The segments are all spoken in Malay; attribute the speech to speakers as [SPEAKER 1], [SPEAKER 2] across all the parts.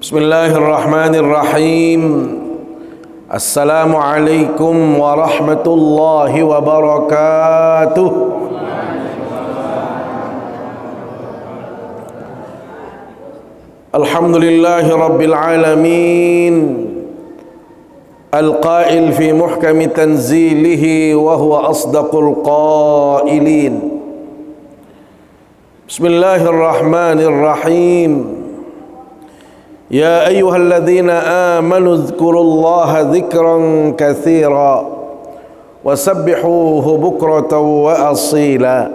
[SPEAKER 1] Bismillahirrahmanirrahim. Assalamualaikum warahmatullahi wabarakatuh. Alhamdulillahi rabbil alamin. Al-qail fi muhkami tanzilihi wa huwa asdaqul qailin. Bismillahirrahmanirrahim. يا أيها الذين آمنوا اذكروا الله ذكرا كثيرا وسبحوه بكرة وأصيلا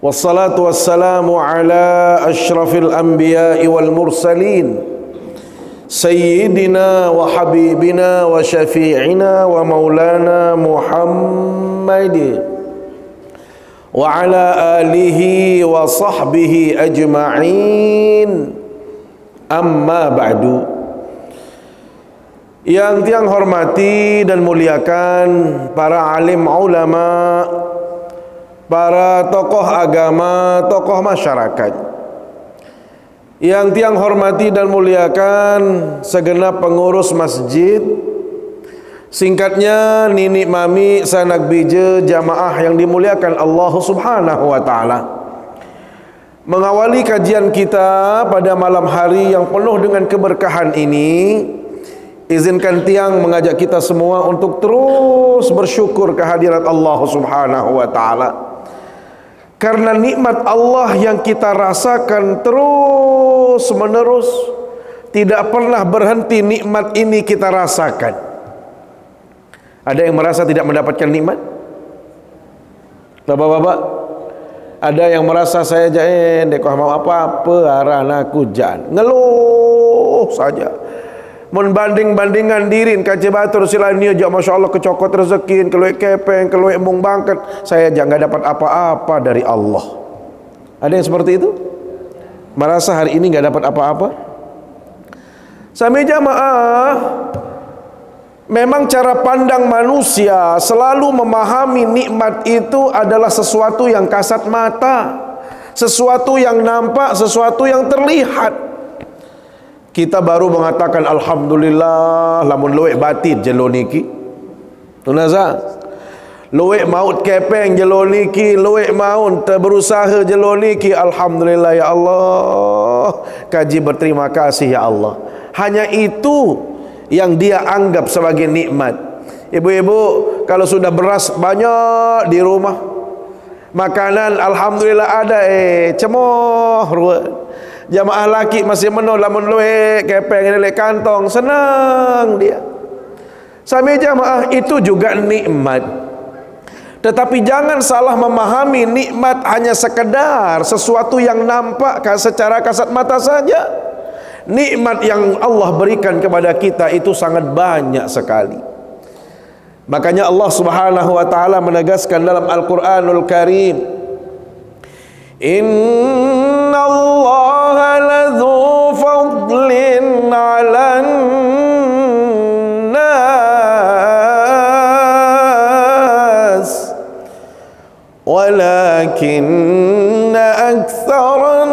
[SPEAKER 1] والصلاة والسلام على أشرف الأنبياء والمرسلين سيدنا وحبيبنا وشفيعنا ومولانا محمد وعلى آله وصحبه أجمعين. Amma ba'du. Yang tiang hormati dan muliakan para alim ulama, para tokoh agama, tokoh masyarakat. Yang tiang hormati dan muliakan segenap pengurus masjid, singkatnya nini mami sanak bija jamaah yang dimuliakan Allah Subhanahu wa taala. Mengawali kajian kita pada malam hari yang penuh dengan keberkahan ini, izinkan tiang mengajak kita semua untuk terus bersyukur kehadirat Allah Subhanahu wa taala. Karena nikmat Allah yang kita rasakan terus menerus, tidak pernah berhenti nikmat ini kita rasakan. Ada yang merasa tidak mendapatkan nikmat? Bapak-bapak, ada yang merasa saya jain dek mau apa-apa aran aku jan ngeluh saja membanding-bandingan dirin kaca batur silania jak masya-Allah kecokot rezeki keluik kepeng keluik mung bangket saya jangan dapat apa-apa dari Allah. Ada yang seperti itu? Merasa hari ini enggak dapat apa-apa? Sami jamaah, memang cara pandang manusia selalu memahami nikmat itu adalah sesuatu yang kasat mata, sesuatu yang nampak, sesuatu yang terlihat. Kita baru mengatakan alhamdulillah lamun luwek batin jelo niki. Tunaza. Luwek maut kepeng jelo niki, luwek maut berusaha jelo niki, alhamdulillah ya Allah. Kaji berterima kasih ya Allah. Hanya itu yang dia anggap sebagai nikmat. Ibu-ibu, kalau sudah beras banyak di rumah, makanan alhamdulillah ada, cemoh jamaah laki masih meno lamun luwek kepeng lek kantong, senang dia. Sami jamaah itu juga nikmat. Tetapi jangan salah memahami nikmat hanya sekedar sesuatu yang nampak secara kasat mata saja. Nikmat yang Allah berikan kepada kita itu sangat banyak sekali. Makanya Allah Subhanahu wa taala menegaskan dalam Al-Qur'anul Karim, Innallaha ladzu fadlin 'alan nas walakinna aktsaran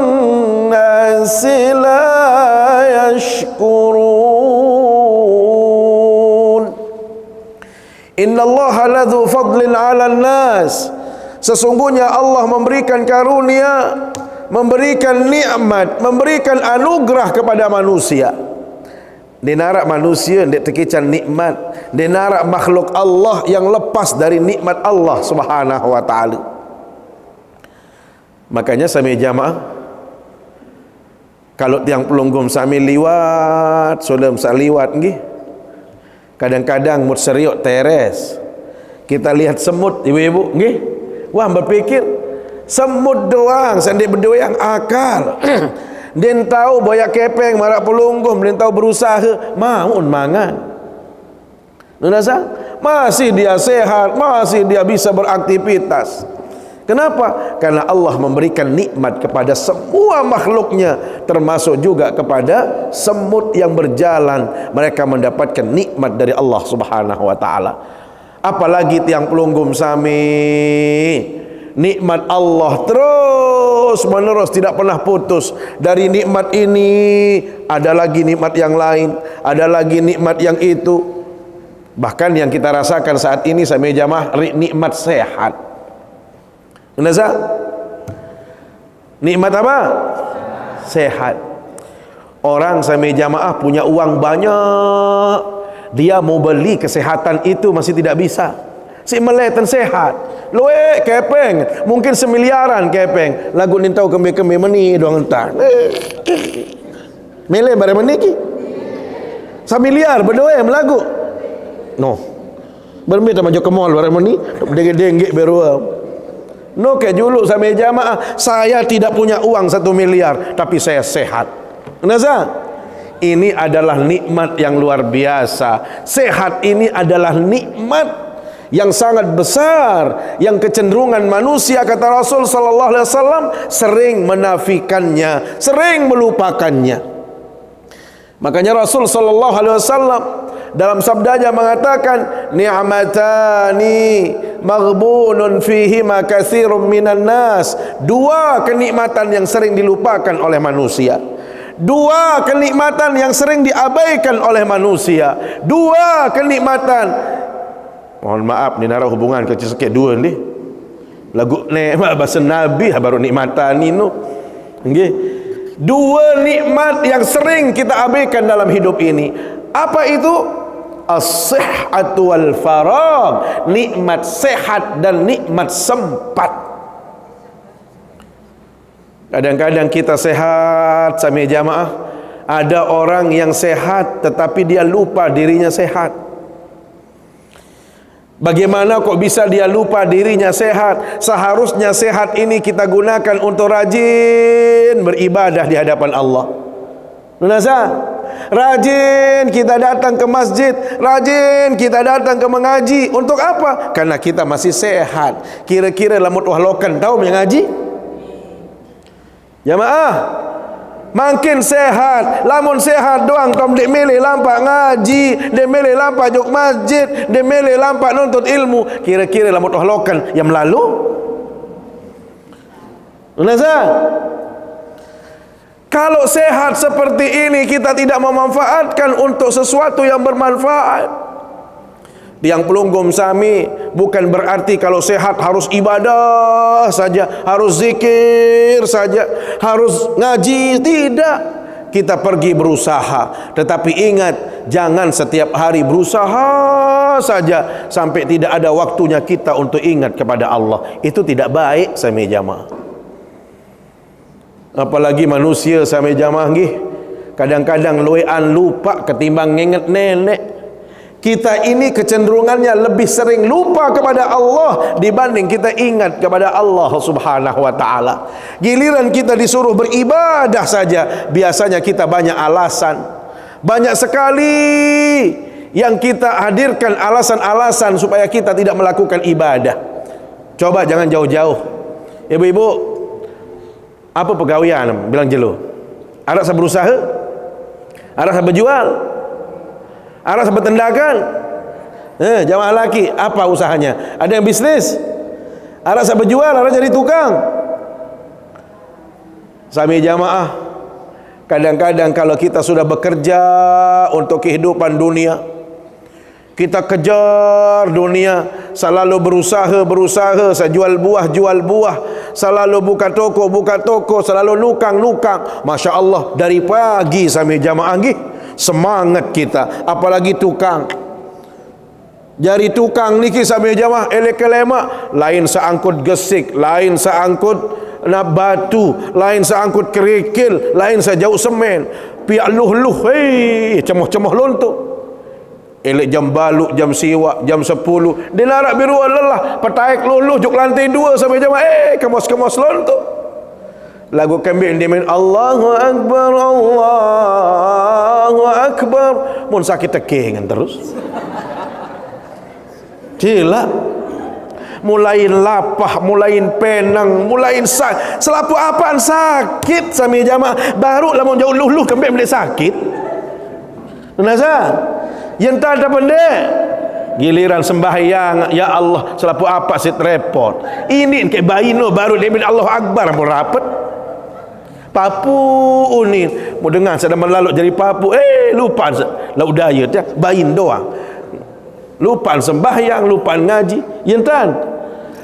[SPEAKER 1] nasi la yashkurun. Innallaha ladzu fadlin 'alan nas. Sesungguhnya Allah memberikan karunia, memberikan nikmat, memberikan anugerah kepada manusia. Dinarak manusia ndak terkecan nikmat, dinarak makhluk Allah yang lepas dari nikmat Allah Subhanahu wa taala. Makanya sami jamaah, kalau tiang pelunggum sami liwat, sudah liwat nggih. Kadang-kadang mut seriuk teres. Kita lihat semut, ibu-ibu, nggih. Wah, berpikir semut doang, sandik berdoyang akal. Dia tahu boyak kepeng marak pelunggum, dia tahu berusaha maun mangan. Nunasa, masih dia sehat, masih dia bisa beraktivitas. Kenapa? Karena Allah memberikan nikmat kepada semua makhluknya, termasuk juga kepada semut yang berjalan. Mereka mendapatkan nikmat dari Allah Subhanahu wa taala. Apalagi tiang pelunggum sami, nikmat Allah terus menerus tidak pernah putus. Dari nikmat ini ada lagi nikmat yang lain, ada lagi nikmat yang itu. Bahkan yang kita rasakan saat ini sama jamaah, nikmat sehat. Kenapa? Nikmat apa? Sehat. Orang sama jamaah punya uang banyak, dia mau beli kesehatan itu masih tidak bisa. Si meleten sehat, loe kepeng, mungkin semiliaran kepeng. Lagu ni tahu kembe-kembe meni doang entar. Mele bare meniki. Samiliar berdoa melagu. No. Bermita maju ke mall bare meni, dengge-dengge beruam. No ke juluk sama jamaah, saya tidak punya uang 1 miliar tapi saya sehat. Kenapa? Ini adalah nikmat yang luar biasa. Sehat ini adalah nikmat yang sangat besar, yang kecenderungan manusia, kata Rasul sallallahu alaihi wasallam, sering menafikannya, sering melupakannya. Makanya Rasul sallallahu alaihi wasallam dalam sabdanya mengatakan, ni'matani maghbunun fihima katsirun minan nas. Dua kenikmatan yang sering dilupakan oleh manusia, dua kenikmatan yang sering diabaikan oleh manusia, dua kenikmatan. Mohon maaf ni nara hubungan kecil sikit dua ni. Lagu nikmat bahasa Nabi baru nikmatan ni no. Nggih. Dua nikmat yang sering kita abaikan dalam hidup ini. Apa itu? As-sihhatu wal faragh. Nikmat sehat dan nikmat sempat. Kadang-kadang kita sehat sama jamaah, ada orang yang sehat tetapi dia lupa dirinya sehat. Bagaimana kok bisa dia lupa dirinya sehat? Seharusnya sehat ini kita gunakan untuk rajin beribadah di hadapan Allah. Kenapa? Rajin kita datang ke masjid, rajin kita datang ke mengaji. Untuk apa? Karena kita masih sehat. Kira-kira lamut wahlokan tahu mengaji? Jamaah, makin sehat, lamun sehat doang tom dek mele lampak ngaji, dek mele lampak juk masjid, dek mele lampak nuntut ilmu. Kira-kira lamut wahlokan yang lalu. Kenapa? Kalau sehat seperti ini kita tidak memanfaatkan untuk sesuatu yang bermanfaat. Tiang pelunggum sami bukan berarti kalau sehat harus ibadah saja, harus zikir saja, harus ngaji. Tidak. Kita pergi berusaha, tetapi ingat, jangan setiap hari berusaha saja sampai tidak ada waktunya kita untuk ingat kepada Allah. Itu tidak baik sama jamaah. Apalagi manusia sama jamaah nggih, kadang-kadang luean lupa ketimbang nginget nenek. Kita ini kecenderungannya lebih sering lupa kepada Allah dibanding kita ingat kepada Allah Subhanahu wa taala. Giliran kita disuruh beribadah saja, biasanya kita banyak alasan. Banyak sekali yang kita hadirkan alasan-alasan supaya kita tidak melakukan ibadah. Coba jangan jauh-jauh. Ibu-ibu, apa pegawaian bilang jelo? Ada saya berusaha? Ada saya berjual? Ada saya bertendakan? Jamaah laki, apa usahanya? Ada yang bisnis? Ada saya berjual? Ada jadi tukang? Sami jamaah, kadang-kadang kalau kita sudah bekerja untuk kehidupan dunia, kita kejar dunia, selalu berusaha, saya jual buah, selalu buka toko, selalu nukang. Masya Allah, dari pagi sampai jamaah nggih, semangat kita. Apalagi tukang, jari tukang niki sampai jamaah elek-elema, lain seangkut gesik, lain seangkut batu, lain seangkut kerikil, lain sejauh semen, piak luh-luh, cemoh-cemoh lontok. Elek jam baluk, jam siwak, jam 10. Dia narak biru lelah, petaik luluh juk lantai 2 sampai jam kemos-kemos lontok. Lagu kambing dia main Allahu Akbar, Allahu Akbar. Mun sakit tekengan terus. Cila. Mulain lapah, mulain penang, mulain selapu apaan sakit sampai jamaah. Baru lamun jauh luluh kambing boleh sakit. Kenapa? Yang tak ada benda, giliran sembahyang, ya Allah selapu apa sit repot. Ini kayak bayi no baru dia bilang Allah Akbar pun rapat. Papu unin mau dengar sedang melaluk jadi papu, lupa lau daya dia bayin doang, lupa sembahyang, lupa ngaji, yentan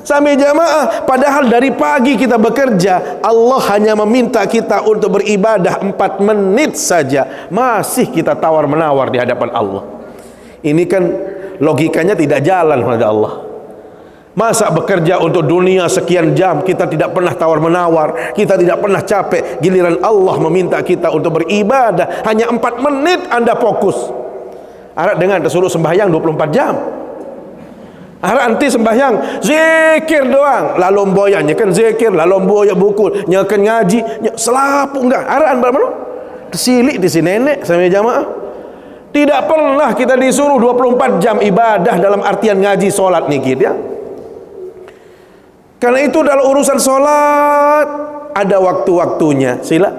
[SPEAKER 1] sampai jamaah. Padahal dari pagi kita bekerja, Allah hanya meminta kita untuk beribadah 4 menit saja, masih kita tawar menawar di hadapan Allah. Ini kan logikanya tidak jalan pada Allah. Masa bekerja untuk dunia sekian jam kita tidak pernah tawar menawar, kita tidak pernah capek, giliran Allah meminta kita untuk beribadah hanya 4 menit Anda fokus. Harap dengan tersuruh sembahyang 24 jam. Harap nanti sembahyang zikir doang, lalu boyanya kan zikir, lalu boyak buku, nyakan ngaji, selapu enggak. Harap berapa? Tersilik di sini nenek sama jamaah. Tidak pernah kita disuruh 24 jam ibadah dalam artian ngaji solat nih kita. Karena itu dalam urusan solat ada waktu-waktunya, sila.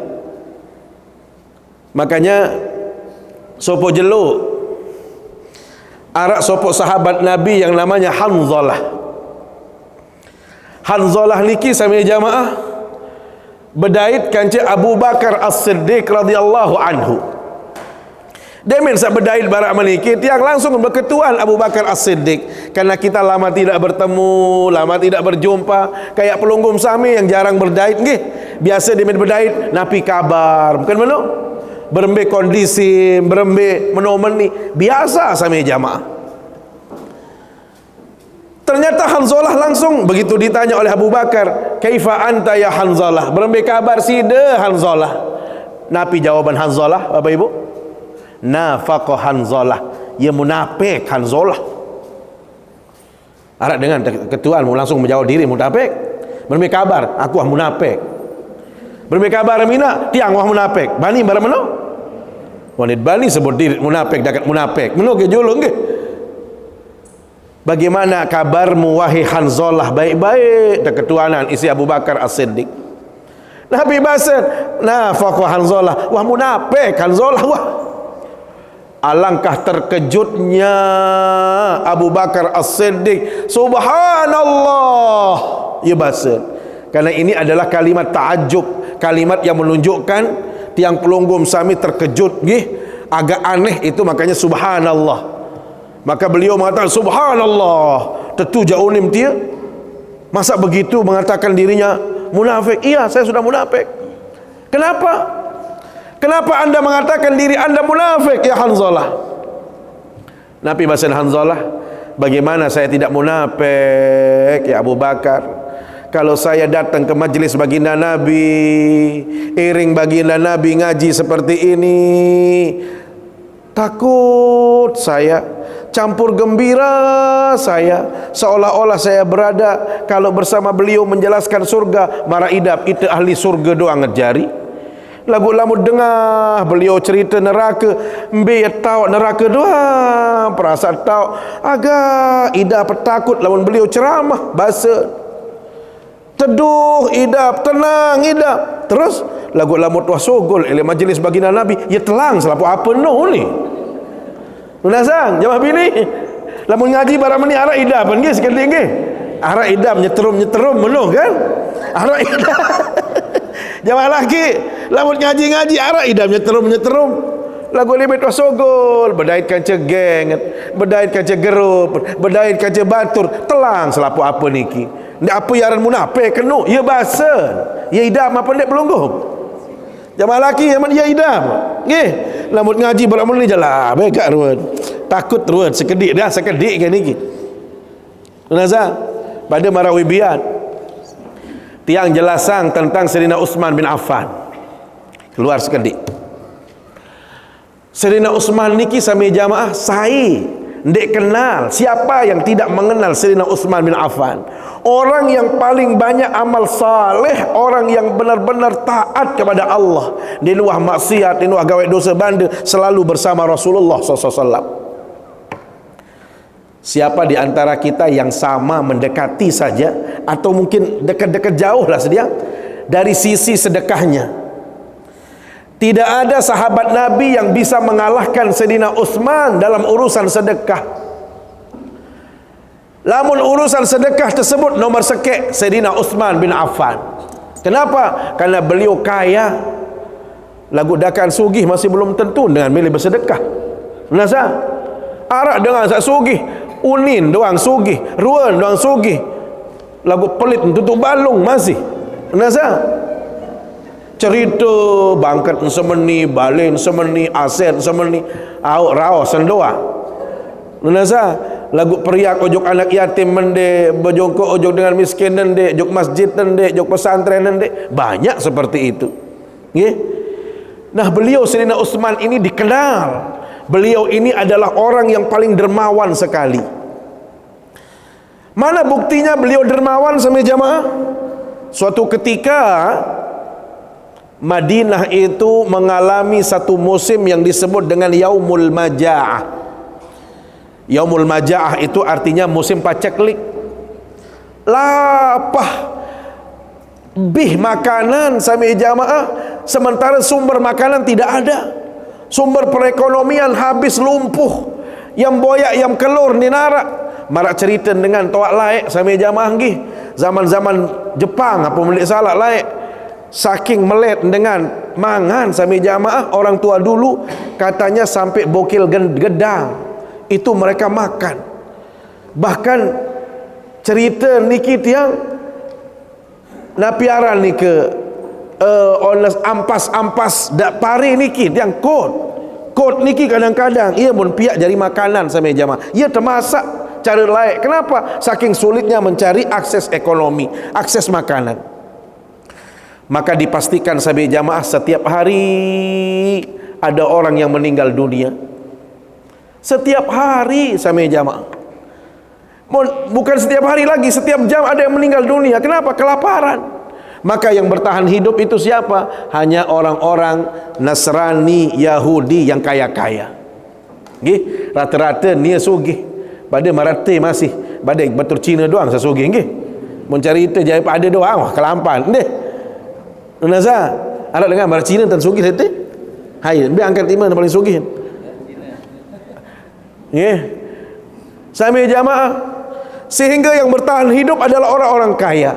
[SPEAKER 1] Makanya sopo jelo arak sopo sahabat Nabi yang namanya Hanzalah. Hanzalah niki sami jamaah bedait kanci Abu Bakar As-Siddiq radhiyallahu anhu. Demen sak bedait barak meniki tiang langsung berketuan Abu Bakar As-Siddiq. Karena kita lama tidak bertemu, lama tidak berjumpa, kayak pelunggum sami yang jarang berdait nggih. Biasa demen berdait napi kabar, bukan meno? Berembe kondisi, berembe menomeni, biasa sami jamaah. Ternyata Hanzalah langsung begitu ditanya oleh Abu Bakar, "Kaifa anta ya Hanzalah?" Berembe kabar sida Hanzalah. Napi jawaban Hanzalah, Bapak Ibu? Nafaqah Hanzalah, ya munafik Hanzalah. Arak dengan ketuanmu langsung menjawab diri munafik. Berembe kabar, aku ah munafik. Berembe kabar mina, tiang wah munafik. Bani barang meno? Wanit bani sebut diri munafik dekat munafik. Meno ke julung ke? Bagaimana kabarmu wahai Hanzalah? Baik-baik ketuanan isi Abu Bakar As-Siddiq. Nabi basen, nafaqah Hanzalah, wah munafik Hanzalah wah. Alangkah terkejutnya Abu Bakar As-Siddiq, subhanallah, ya basen. Karena ini adalah kalimat ta'ajub, kalimat yang menunjukkan tiang pelunggum sami terkejut nggih, agak aneh itu, makanya subhanallah. Maka beliau mengatakan subhanallah, tentu jaunim dia. Masa begitu mengatakan dirinya munafik? Iya, saya sudah munafik. Kenapa? Kenapa anda mengatakan diri anda munafik ya Hanzalah? Nabi bahasan Hanzalah, bagaimana saya tidak munafik ya Abu Bakar? Kalau saya datang ke majlis baginda Nabi, iring baginda Nabi ngaji seperti ini, takut saya, campur gembira saya, seolah-olah saya berada kalau bersama beliau menjelaskan surga. Mara idap itu ahli surga doang ngejari. Lagu-lagu dengar beliau cerita neraka, mbe tahu neraka doang, perasaan tahu agak idap takut lawan beliau ceramah bahasa teduh idap, tenang idap. Terus lagu-lagu tuah sogol oleh majlis baginda Nabi, ya telang selapu apa noh ni. Unasang jawab ini. Lamun ngaji barang meni arah idap kan guys, sekali nggih. Arah idap nyeterum menuh kan? Arah idap. Jamaah laki, lamun ngaji arah idap nyeterum. Lagu limit wasogol, bedait kanca geng, bedait kanca gerup, bedait kanca batur, telang selapu apa niki. Ndak apa yaran munafik kenu, ya basen. Ya idap apa ndak pelungguh. Jamaah laki yang dia idam. Nggih, lamun ngaji beramun ni jalah, baik ruan. Takut ruan sekedik kan niki. Naza pada marawibiat tiang jelasang tentang Sayyidina Utsman bin Affan. Keluar sekedik. Sayyidina Utsman niki sami jamaah sai ndek kenal. Siapa yang tidak mengenal Sayyidina Utsman bin Affan? Orang yang paling banyak amal saleh, orang yang benar-benar taat kepada Allah, di luar maksiat, di luar gawe dosa banda, selalu bersama Rasulullah SAW. Siapa di antara kita yang sama mendekati saja, atau mungkin dekat-dekat jauh lah sedia dari sisi sedekahnya? Tidak ada sahabat Nabi yang bisa mengalahkan Sayyidina Utsman dalam urusan sedekah. Lamun urusan sedekah tersebut nomor sekek Sayyidina Utsman bin Affan. Kenapa? Karena beliau kaya. Lagu dakan sugih masih belum tentu dengan milih bersedekah. Nasa arak dengan sak sugih, unin doang sugih, ruan doang sugih. Lagu pelit tutup balung masih. Nasa cerita bangkat semeni, balen semeni, aset semeni, au rao sendoa. Nasa lagu periak ojok anak yatim mende, bejongkok ojok dengan miskin nende, jok masjid nende, jok pesantren nende, banyak seperti itu. Nggih. Nah, beliau Sayyidina Utsman ini dikenal. Beliau ini adalah orang yang paling dermawan sekali. Mana buktinya beliau dermawan sama jamaah? Suatu ketika Madinah itu mengalami satu musim yang disebut dengan Yaumul Maja'ah. Yaumul Maja'ah itu artinya musim paceklik. Lapah bih makanan sama jamaah, sementara sumber makanan tidak ada. Sumber perekonomian habis, lumpuh. Yang boyak yang kelur ni narak. Marak cerita dengan toak laik sama jamaah nggih. Zaman-zaman Jepang apa melik salah laik. Saking melet dengan mangan sama jamaah, orang tua dulu katanya sampai bokil gedang. Itu mereka makan. Bahkan cerita niki tiang napiaran ni ke onas ampas-ampas dak pari niki yang kot niki kadang-kadang ia pun piak jadi makanan sama jamaah. Ia termasak cara lain. Kenapa? Saking sulitnya mencari akses ekonomi, akses makanan. Maka dipastikan sama jamaah setiap hari ada orang yang meninggal dunia. Setiap hari sama jamaah. Bukan setiap hari lagi, setiap jam ada yang meninggal dunia. Kenapa? Kelaparan. Maka yang bertahan hidup itu siapa? Hanya orang-orang Nasrani, Yahudi yang kaya-kaya. Nggih, rata-rata dia sugih. Pada marate masih, pada betul Cina doang sesugih nggih. Mun cari itu jadi ada doang, wah kelampan deh. Naza, ada dengan mar Cina tan sugih tete. Hai, biar angkat iman paling sugih. Nggih. Sampai jamaah, sehingga yang bertahan hidup adalah orang-orang kaya.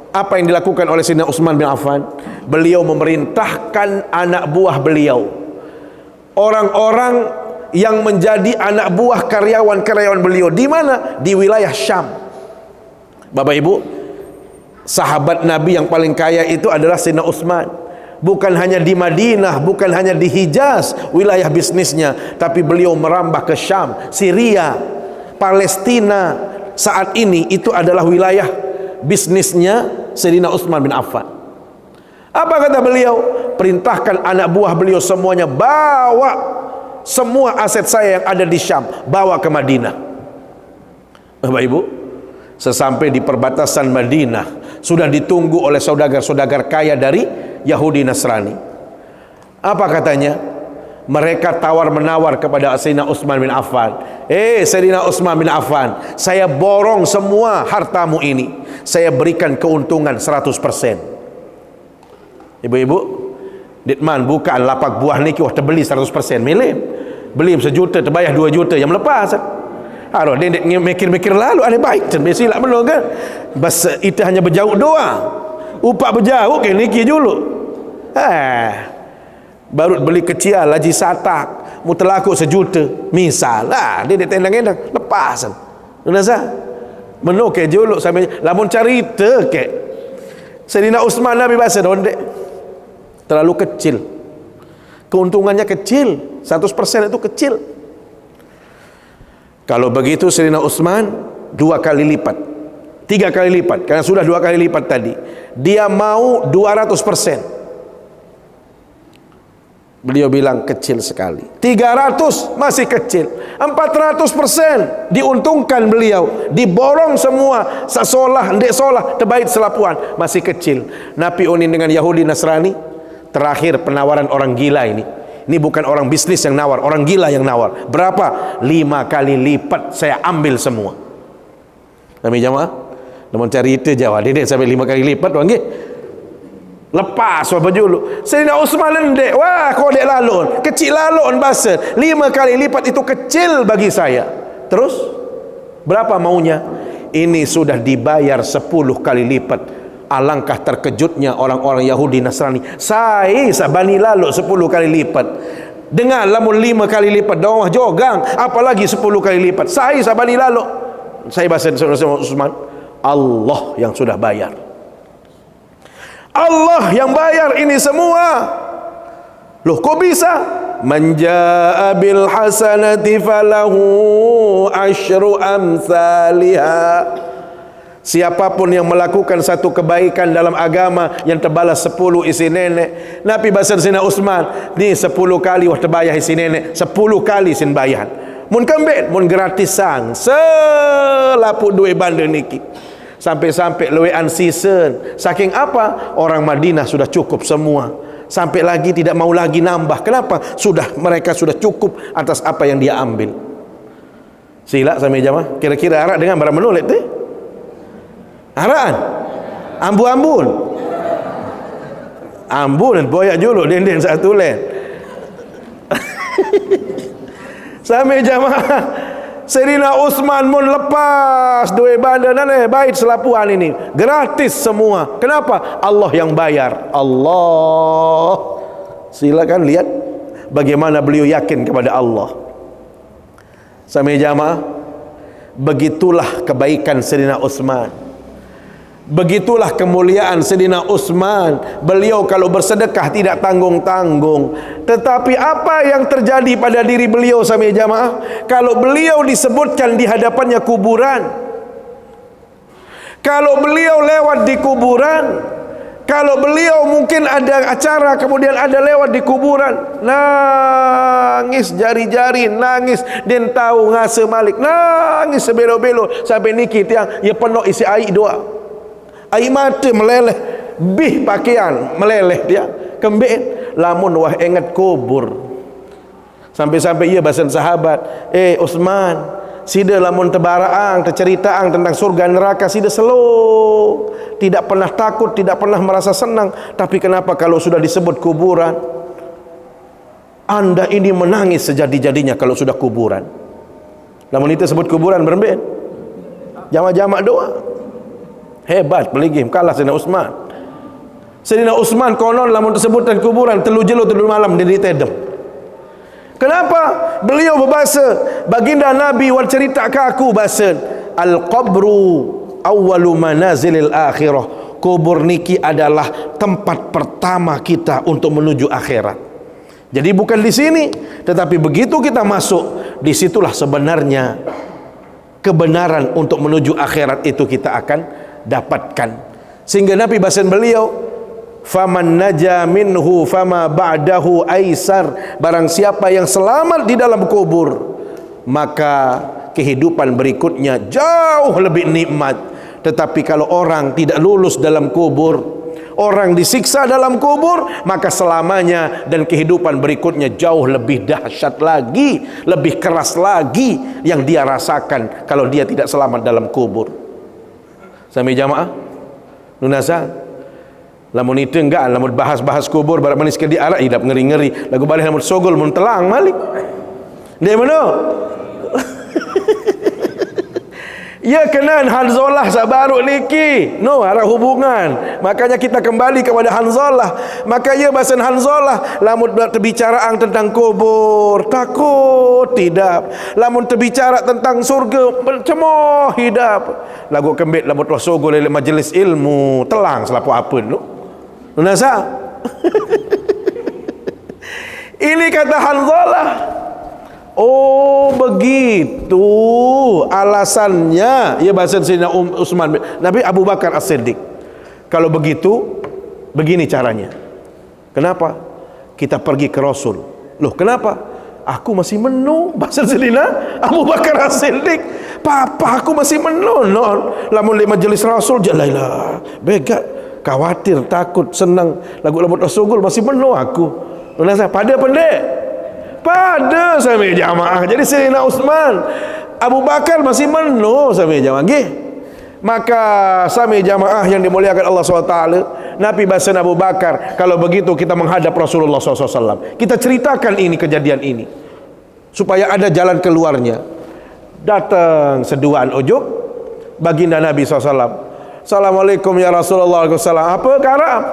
[SPEAKER 1] Apa yang dilakukan oleh Sayyidina Utsman bin Affan? Beliau memerintahkan anak buah beliau, orang-orang yang menjadi anak buah karyawan-karyawan beliau. Di mana? Di wilayah Syam. Bapak Ibu, sahabat Nabi yang paling kaya itu adalah Sayyidina Utsman. Bukan hanya di Madinah, bukan hanya di Hijaz wilayah bisnisnya, tapi beliau merambah ke Syam, Syria, Palestina. Saat ini itu adalah wilayah bisnisnya Sayyidina Utsman bin Affan. Apa kata beliau? Perintahkan anak buah beliau semuanya, bawa semua aset saya yang ada di Syam, bawa ke Madinah. Bapak Ibu, sesampai di perbatasan Madinah, sudah ditunggu oleh saudagar-saudagar kaya dari Yahudi Nasrani. Apa katanya? Mereka tawar-menawar kepada Sayyidina Utsman bin Affan. Sayyidina Utsman bin Affan, saya borong semua hartamu ini, saya berikan keuntungan 100%. Ibu-ibu, Ditman bukaan lapak buah ni wah terbeli 100%. Milim beli 1 juta terbayar 2 juta yang melepas. Kalau dia mikir-mikir lalu ada baik biasa lah belum kan. Bas itu hanya berjauh doang. Upak berjauh ke niki dulu. Baru beli kecil laji satak mutlaku 1 juta misal lah, dia tendang-tendang lepas nasa meno ke juluk sampai lamun cerita ke Sayyidina Utsman Nabi bahasa dondek terlalu kecil, keuntungannya kecil, 100% itu kecil. Kalau begitu Sayyidina Utsman 2 kali lipat, 3 kali lipat, karena sudah 2 kali lipat tadi, dia mau 200%. Beliau bilang kecil sekali. 300 masih kecil. 400% diuntungkan beliau. Diborong semua. Sasolah, ndek solah, terbaik selapuan. Masih kecil. Nabi unin dengan Yahudi Nasrani. Terakhir penawaran orang gila ini. Ini bukan orang bisnis yang nawar, orang gila yang nawar. Berapa? 5 kali lipat saya ambil semua. Kami jamaah, namun cari itu Jawa. Dia sampai 5 kali lipat, bang. Lepas apa dulu Sayyidina Utsman ndek, wah kau dek lalun kecil lalun bahasa 5 kali lipat itu kecil bagi saya. Terus berapa maunya? Ini sudah dibayar 10 kali lipat Alangkah terkejutnya orang-orang Yahudi Nasrani. Saya sabani lalu 10 kali lipat. Dengar lamun 5 kali lipat dawah jogang, apalagi 10 kali lipat. Saya sabani lalu. Saya bahasa Utsman, Allah yang sudah bayar. Allah yang bayar ini semua. Loh kok bisa? Man jaa bil hasanati falahu asyru amsalha. Siapapun yang melakukan satu kebaikan dalam agama yang terbalas 10 isi nenek. Nabi bahasa Sina Utsman, ni 10 kali wah terbayar isi nenek, 10 kali sin bayan. Mun kembet, mun gratisan, selaput duit bandar niki. Sampai-sampai lewean season. Saking apa? Orang Madinah sudah cukup semua. Sampai lagi tidak mau lagi nambah. Kenapa? Mereka sudah cukup atas apa yang dia ambil. Sila sampai jamaah. Kira-kira arak dengan barang menulit tu? Araan? Ambun-ambun? Ambun boyak juluk den-den satu len. Sampai jamaah. Sayyidina Utsman mun lepas duit bandar bait selapuan ini gratis semua. Kenapa? Allah yang bayar. Allah. Silakan lihat bagaimana beliau yakin kepada Allah. Sampai jamaah, begitulah kebaikan Sayyidina Utsman. Begitulah kemuliaan Sayyidina Utsman. Beliau kalau bersedekah tidak tanggung-tanggung. Tetapi apa yang terjadi pada diri beliau sampai jamaah? Kalau beliau disebutkan di hadapannya kuburan, kalau beliau lewat di kuburan, kalau beliau mungkin ada acara kemudian ada lewat di kuburan, nangis jari-jari, nangis dan tahu ngase malik, nangis sebelo-belo sampai niki tiang ya penuh isi air doa. Air mata meleleh, bih pakaian meleleh dia. Kembali lamun wah ingat kubur. Sampai-sampai ia bahasan sahabat, Utsman, sida lamun tebaraang, terceritaang tentang surga neraka, sida slow. Tidak pernah takut, tidak pernah merasa senang. Tapi kenapa kalau sudah disebut kuburan, anda ini menangis sejadi-jadinya kalau sudah kuburan. Lamun itu sebut kuburan berembet. Jamak-jamak doa. Hebat peligim, kalah Sayyidina Utsman. Sayyidina Utsman konon lamun tersebut dan kuburan telu jelo telu malam di tedem. Kenapa? Beliau berbahasa, baginda Nabi wal cerita ke aku bahasa, al-qabru awwalu manazilil akhirah. Kubur niki adalah tempat pertama kita untuk menuju akhirat. Jadi bukan di sini, tetapi begitu kita masuk, disitulah sebenarnya kebenaran untuk menuju akhirat itu kita akan dapatkan. Sehingga Nabi bahasan beliau, faman naja minhu fama ba'dahu aisar. Barang siapa yang selamat di dalam kubur, maka kehidupan berikutnya jauh lebih nikmat. Tetapi kalau orang tidak lulus dalam kubur, orang disiksa dalam kubur, maka selamanya dan kehidupan berikutnya jauh lebih dahsyat lagi, lebih keras lagi yang dia rasakan kalau dia tidak selamat dalam kubur. Sampai jamaah nunasa lamun itu enggak, lamun bahas-bahas kubur barat manis ke di arak hidup ngeri-ngeri lagu balik lamun sogol mun telang malik dia mana. Ya kenan Hanzalah sabaru niki no arah hubungan, makanya kita kembali kepada Hanzalah. Maka ia bahasan Hanzalah lamun terbicaraan tentang kubur takut tidak, lamun terbicara tentang surga cemoh hidup. Lagu kembit lamun sogol oleh majlis ilmu telang selapu apa lu nasa. Ini kata Hanzalah. Oh begitu alasannya. Ya bahasa Sayyidina Utsman, Nabi Abu Bakar As-Siddiq. Kalau begitu, begini caranya. Kenapa? Kita pergi ke Rasul. Loh kenapa? Aku masih menu. Bahasa Sayyidina Abu Bakar As-Siddiq. Papa aku masih menu. Lamun di majelis Rasul jalailah. Begat, khawatir, takut, senang. Lagu-lagu Rasul masih menu aku. Pada pendek. Pada sampai jamaah. Jadi Sayyidina Utsman, Abu Bakar masih menu sampai jamaah. Maka sampai jamaah yang dimuliakan Allah SWT, Nabi bahasa Abu Bakar, kalau begitu kita menghadap Rasulullah SAW. Kita ceritakan ini, kejadian ini, supaya ada jalan keluarnya. Datang seduaan ujuk baginda Nabi SAW. Assalamualaikum ya Rasulullah. Waalaikumsalam. Apa karam?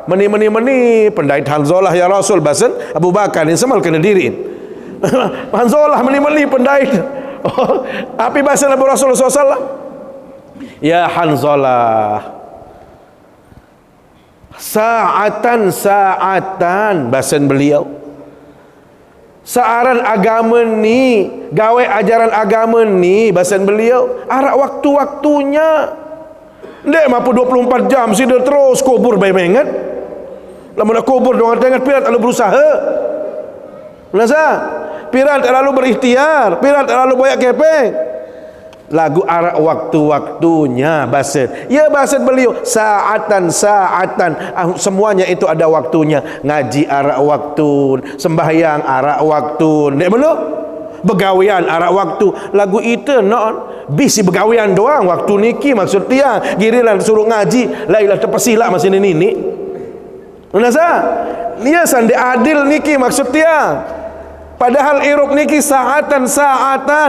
[SPEAKER 1] Meni pendait Hanzalah ya Rasul. Basen Abu Bakar ni semal kena diri. Hanzalah meni pendait. Api basen Abu Rasulullah SAW. Ya Hanzalah, sa'atan basen beliau. Searan agama ni, gawe ajaran agama ni, bahasan beliau, arak waktu-waktunya. Ndek mampu 24 jam sidir terus kubur baik mengat. Lama nak kubur dengan tengah pirat lalu berusaha. Nasa, pirat lalu berikhtiar, pirat lalu banyak kepeng. Lagu arak waktu-waktunya bahasan. Ya bahasan beliau saatan. Semuanya itu ada waktunya. Ngaji arak waktu, sembahyang arak waktu. Nek mana? Begawian arak waktu. Lagu itu non bisi begawian doang waktu niki maksud dia. Giliran suruh ngaji, la ilah terpesilak masih ni. Nasa? Dia sandi adil niki maksud dia. Padahal irup niki saatan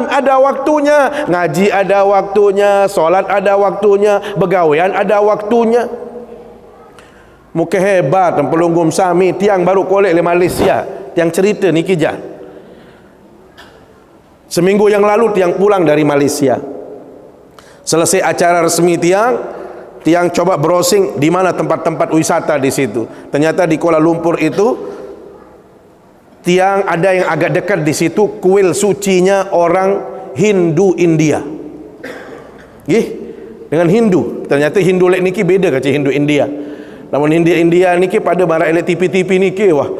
[SPEAKER 1] ada waktunya, ngaji ada waktunya, solat ada waktunya, begawian ada waktunya. Muka hebat dan pelunggum sami tiang baru kolek di Malaysia, tiang cerita niki jan. Seminggu yang lalu tiang pulang dari Malaysia. Selesai acara resmi tiang coba browsing di mana tempat-tempat wisata di situ. Ternyata di Kuala Lumpur itu tiang ada yang agak dekat di situ kuil sucinya orang Hindu India. Dengan Hindu. Ternyata Hindu lek niki beda kacau Hindu India. Namun India niki pada barat elek TV niki wah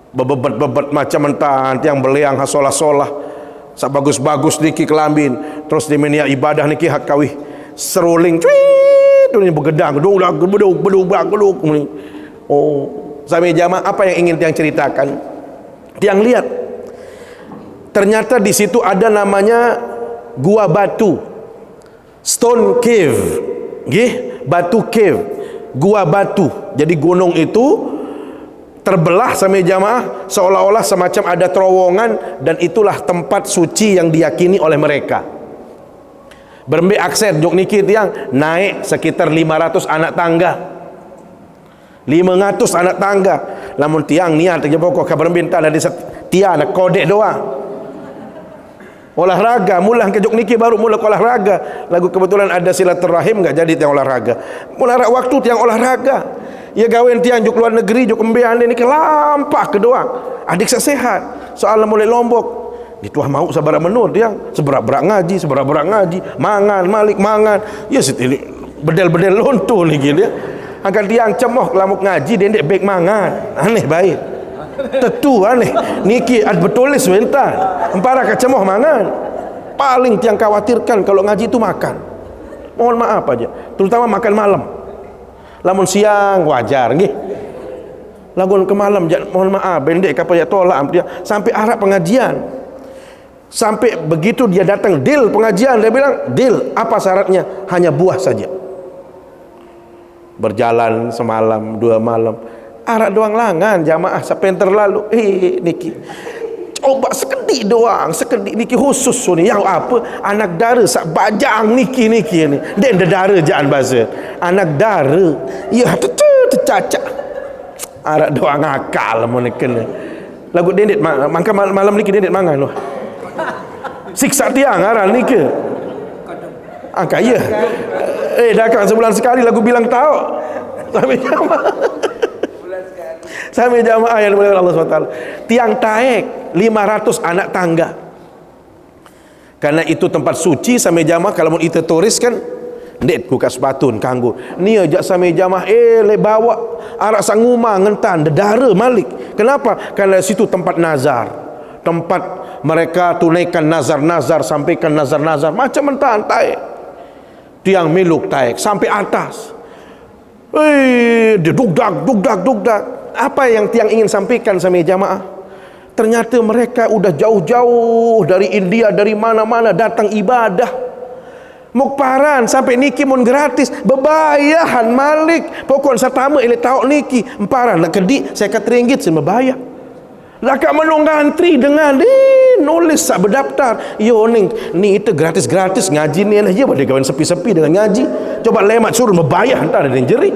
[SPEAKER 1] bebat macam mentah tiang beleang hasolah-solah. Sak bagus-bagus niki kelambin. Terus di menia ibadah niki hak kawih seruling cuit ni bergedang beduk. Oh, sampai jamaah apa yang ingin tiang ceritakan? Tiang lihat ternyata di situ ada namanya gua batu, stone cave, batu cave, gua batu. Jadi gunung itu terbelah sampai jamaah seolah-olah semacam ada terowongan dan itulah tempat suci yang diyakini oleh mereka. Berembe akses jok niki tiang naik sekitar 500 anak tangga. 500 anak tangga. Namun tiang niat aja pokok kabar minta dari tiang nak kodek doang. Olahraga mulah ke jok niki baru mula olahraga. Lagu kebetulan ada silaturahim enggak jadi tiang olahraga. Mula waktu tiang olahraga. Ya gawen tiang jok luar negeri jok embean ni ke lampak ke doang. Adik sehat. Soal mulai Lombok. Dituah mau sabar menur tiang seberak-berak ngaji, mangan malik mangan. Ya ini bedel-bedel lonto ni gila. Akan tiang cemoh lamuk ngaji dendek baik mangan. Aneh baik. Tentu aneh. Niki ad betulis wentan. Empara ka cemoh mangan. Paling tiang khawatirkan kalau ngaji itu makan. Mohon maaf aja. Terutama makan malam. Lamun siang wajar nggih. Lagun ke malam mohon maaf bendek kapal ya tolak dia sampai arah pengajian. Sampai begitu dia datang deal pengajian, dia bilang deal apa syaratnya? Hanya buah saja. Berjalan semalam 2 malam arak doang langan jamaah sepenter lalu niki coba sekedik doang sekedik niki khusus ni yang apa anak dara sak bajang niki ni dan dara jangan bahasa anak dara ya tercacak arak doang akal mun kena lagu dendet mangka malam niki dendet mangan loh siksa tiang aran niki kaya dah kan sebulan sekali lagu bilang tahu sampai jamaah yang dimuliakan Allah SWT. Tiang taek 500 anak tangga. Karena itu tempat suci sampai jamaah kalau mau itu turis kan ndek buka sepatun kanggo. Ni ajak sampai jamaah le bawa arak sanguma ngentan dedara malik. Kenapa? Karena situ tempat nazar. Tempat mereka tunaikan nazar-nazar, sampaikan nazar-nazar macam mentan taek. Tiang miluk taek sampai atas. Dia dugdak. Apa yang tiang ingin sampaikan sama jamaah? Ternyata mereka udah jauh-jauh dari India, dari mana-mana datang ibadah. Mukparan sampai niki mun gratis, bebayahan malik. Pokok satama ile tahu niki, emparan nak kedik saya kat ringgit sen bebayah. Lah kak menung gantri dengan nulis sak berdaftar. Yo ni itu gratis-gratis ngaji ni lah je pada kawan sepi-sepi dengan ngaji. Coba lemat suruh membayar entar ada jeri.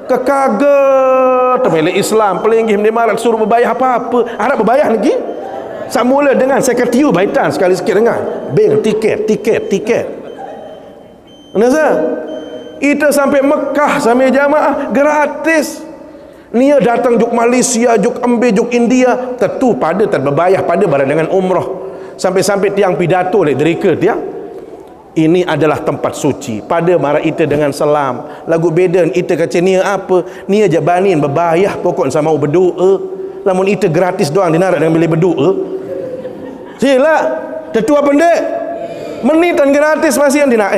[SPEAKER 1] Kekaget temele Islam pelinggih menimarat suruh membayar apa-apa. Harap membayar lagi. Samula dengan sekretiu baitan sekali sikit dengan bank tiket. Nasa kita sampai Mekah sampai jamaah gratis. Nia datang juk Malaysia, juk ambil juk India, tentu pada terberbayar pada barang dengan umrah. Sampai-sampai tiang pidato lek derika tiang. Ini adalah tempat suci. Pada mara kita dengan salam. Lagu beden kita kata nia apa? Nia jabanin berbayar pokok sama berdoa. Namun itu gratis doang dinarak dengan bila berdoa. Sila, tetua pendek. Menitan gratis masih yang dina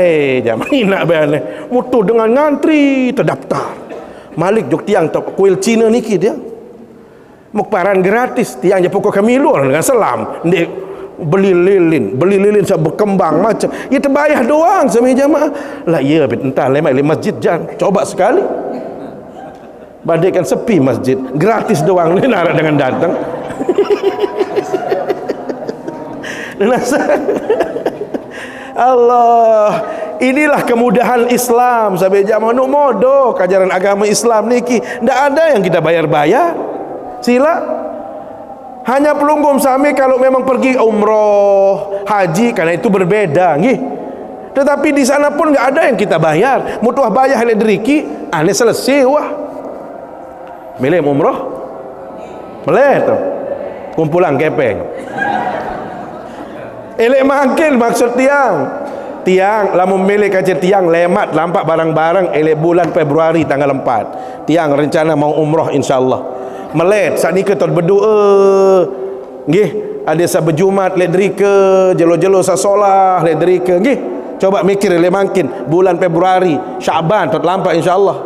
[SPEAKER 1] jam ini nak bayar. Mutu dengan ngantri terdaftar. Malik jok tiang top kuil Cina niki dia. Mukparan gratis tiang je pokok kami luar dengan salam. Ndek beli lilin saya berkembang macam. Ya terbayar doang sama jamaah. Lah ya entah lemak masjid jan. Coba sekali. Badaikan sepi masjid, gratis doang ni nak dengan datang. Allah, inilah kemudahan Islam sampai zaman nu modo ajaran agama Islam niki ndak ada yang kita bayar-bayar. Sila hanya pelunggum sami kalau memang pergi umroh, haji karena itu berbeda nggih. Tetapi di sana pun enggak ada yang kita bayar. Mutuah bayar oleh deriki, ane selesai wah. Milih umroh? Boleh tu. Kumpulan kepeng. Elek makin maksud tiang lamun milih kaca tiang lemat lampak barang-barang elek bulan Februari tanggal 4 tiang rencana mau umrah insyaallah melet saat ni ke tot berdoa nggih ada sa berjumat lek derika jelo-jelo sa solah lek derika nggih coba mikir elek makin bulan Februari Syaban tot lampak insyaallah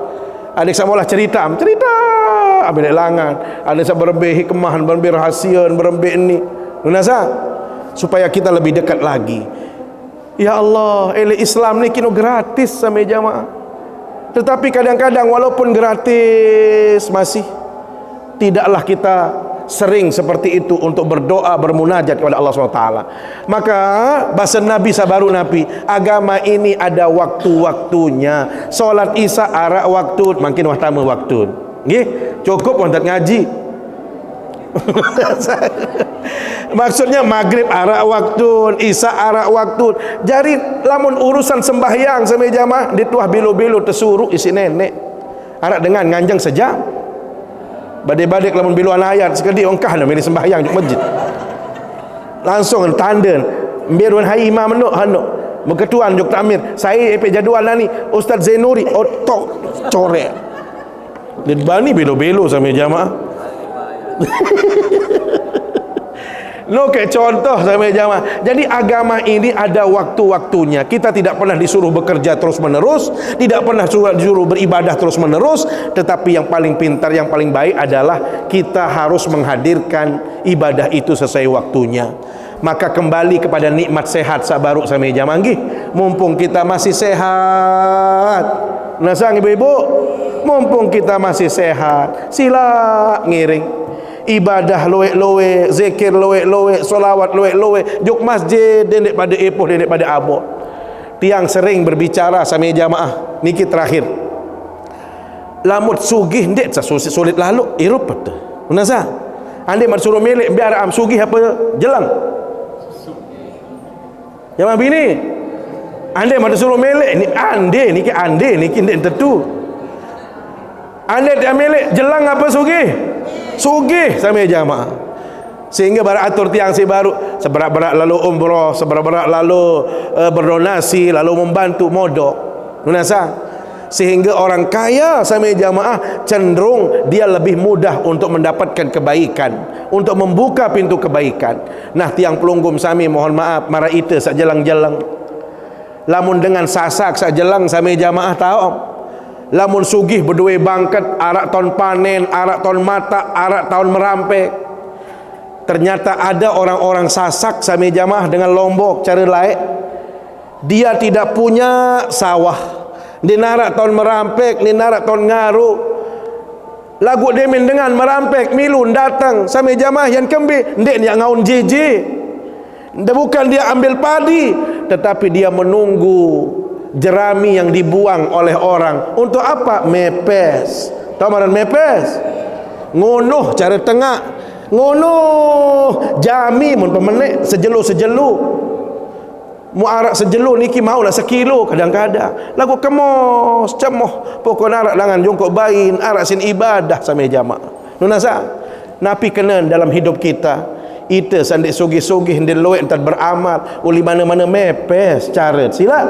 [SPEAKER 1] adik samolah cerita ambil langan ada sa berembih hikmah berembih rahsia berembih ni nasa supaya kita lebih dekat lagi. Ya Allah, Islam ni kini gratis sama jamaah. Tetapi kadang-kadang walaupun gratis masih tidaklah kita sering seperti itu untuk berdoa bermunajat kepada Allah SWT. Maka bahasa Nabi sabaru Nabi, agama ini ada waktu-waktunya. Solat Isya arak waktu, makin wahtama waktu. Nggih, cukup untuk ngaji. Maksudnya maghrib arak waktu, isya arak waktu. Jadi lamun urusan sembahyang sama jamaah dituah bilo-bilo tersuruh isi nenek arak dengan nganjang sejam. Badai-badai lamun biluan ayat sekali ongkah nak milih sembahyang di masjid. Langsung tanda biruan hai imam menuk hanuk. Berketuan Dr. Amir, saya EP jadual ni Ustaz Zainuri otok corek. Dia bani bilo-bilo sama jamaah. No kayak contoh sama jamaah. Jadi agama ini ada waktu-waktunya. Kita tidak pernah disuruh bekerja terus-menerus, tidak pernah disuruh beribadah terus-menerus, tetapi yang paling pintar, yang paling baik adalah kita harus menghadirkan ibadah itu sesuai waktunya. Maka kembali kepada nikmat sehat sabaru sama jamaah nggih. Mumpung kita masih sehat. Nasang ibu-ibu, mumpung kita masih sehat, sila ngiring ibadah loe-loe, zikir loe-loe, solawat loe-loe, juk masjid dendek pada epoh dendek pada abok. Tiang sering berbicara sama jamaah niki terakhir. Lamut sugih ndek sulit lalu irup betul. Nasa ande mat suruh milik biar am sugih apa jelang. Jamaah bini ande mat suruh milik ni ande niki ndek tentu. Ande dia milik jelang apa sugih? Sugih sama jamaah. Sehingga beratur tiang si baru seberat-berat lalu umrah, seberat-berat lalu berdonasi, lalu membantu modok. Nasa sehingga orang kaya sama jamaah cenderung dia lebih mudah untuk mendapatkan kebaikan, untuk membuka pintu kebaikan. Nah tiang pelunggum sami mohon maaf mara ite sak jelang-jelang. Lamun dengan sasak sak jelang sama jamaah tahu. Lamun sugih berdua bangkat arak tahun panen, arak tahun mata, arak tahun merampek. Ternyata ada orang-orang sasak sami jamaah dengan Lombok cara lain. Dia tidak punya sawah. Dia narak tahun merampek, dia narak tahun ngaru. lagu demin dengan merampek milun datang sampai jamaah yang kembi ndek dia ngaun JJ. Bukan dia ambil padi, tetapi dia menunggu jerami yang dibuang oleh orang. Untuk apa? Mepes. Tahu maran mepes? Ngonoh cara tengah. Ngonoh jami mun pemenek sejelu-sejelu. Mu arak sejelu niki mau lah sekilo kadang-kadang. Lagu kemos cemoh pokok arak langan jongkok bain arak sin ibadah sampai jamaah. Nunasa napi kena dalam hidup kita. Ita sandik sugih-sugih hendak loek entar beramal uli mana-mana mepes cara sila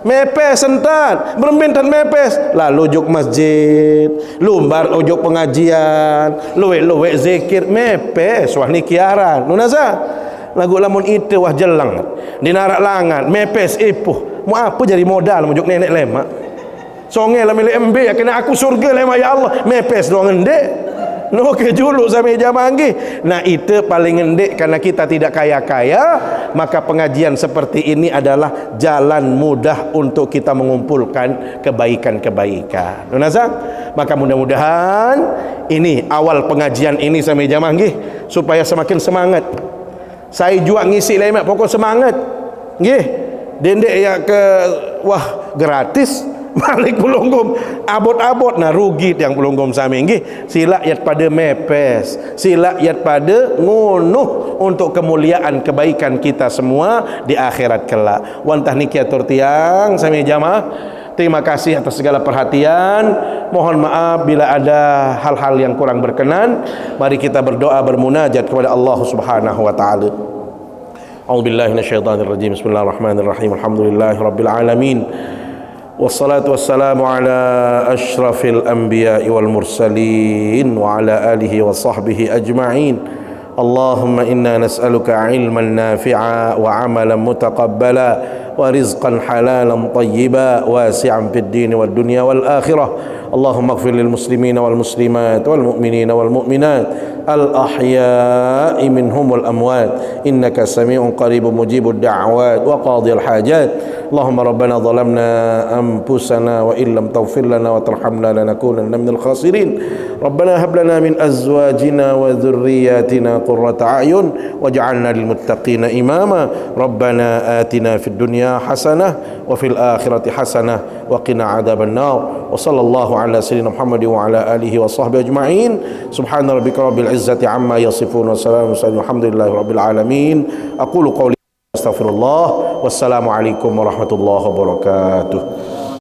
[SPEAKER 1] mepes entar bermintan mepes lalu juk masjid lumbar ujuk pengajian loek-loek zikir mepes wah ni kiaran nunasa lagu lamun itu wah jelang dinarak langan mepes ipuh mu apa jadi modal mujuk nenek lemak songe lah milik MB kena aku surga lemak ya Allah mepes doang endek no kejuluk sampai jamaah nggih. Nah itu paling ngendek karena kita tidak kaya-kaya, maka pengajian seperti ini adalah jalan mudah untuk kita mengumpulkan kebaikan-kebaikan. Nunasa? Maka mudah-mudahan ini awal pengajian ini sampai jamaah nggih supaya semakin semangat. Saya juga ngisi lemak pokok semangat. Nggih. Dendek ya ke wah gratis balik pulunggum abot-abot nah rugi yang pulunggum sami nggih sila yat pada mepes sila yat pada ngunuh untuk kemuliaan kebaikan kita semua di akhirat kelak wantah niki atur tiang sami jamaah terima kasih atas segala perhatian mohon maaf bila ada hal-hal yang kurang berkenan mari kita berdoa bermunajat kepada Allah Subhanahu wa taala. A'udzubillahi minasyaitonir rajim. Bismillahirrahmanirrahim. Alhamdulillahirabbil alamin. والصلاة والسلام على أشرف الأنبياء والمرسلين وعلى آله وصحبه أجمعين اللهم إنا نسألك علما نافعا وعملا متقبلا ورزقا حلالا طيبا واسعا في الدين والدنيا والآخرة اللهم اغفر للمسلمين والمسلمات والمؤمنين والمؤمنات الأحياء منهم والأموات إنك سميع قريب مجيب الدعوات وقاضي الحاجات اللهم ربنا ظلمنا أنفسنا وإن لم تغفر لنا وترحمنا لنكونن من الخاسرين ربنا هب لنا من أزواجنا وذرياتنا قرة أعين واجعلنا للمتقين إماما ربنا آتنا في الدنيا حسنة وفي الآخرة حسنة وقنا عذاب النار وصلى الله على سيدنا محمد وعلى آله وصحبه أجمعين سبحان ربك رب العزة عما يصفون وسلام الحمد لله رب العالمين أقول قولي أستغفر الله والسلام عليكم ورحمة الله وبركاته.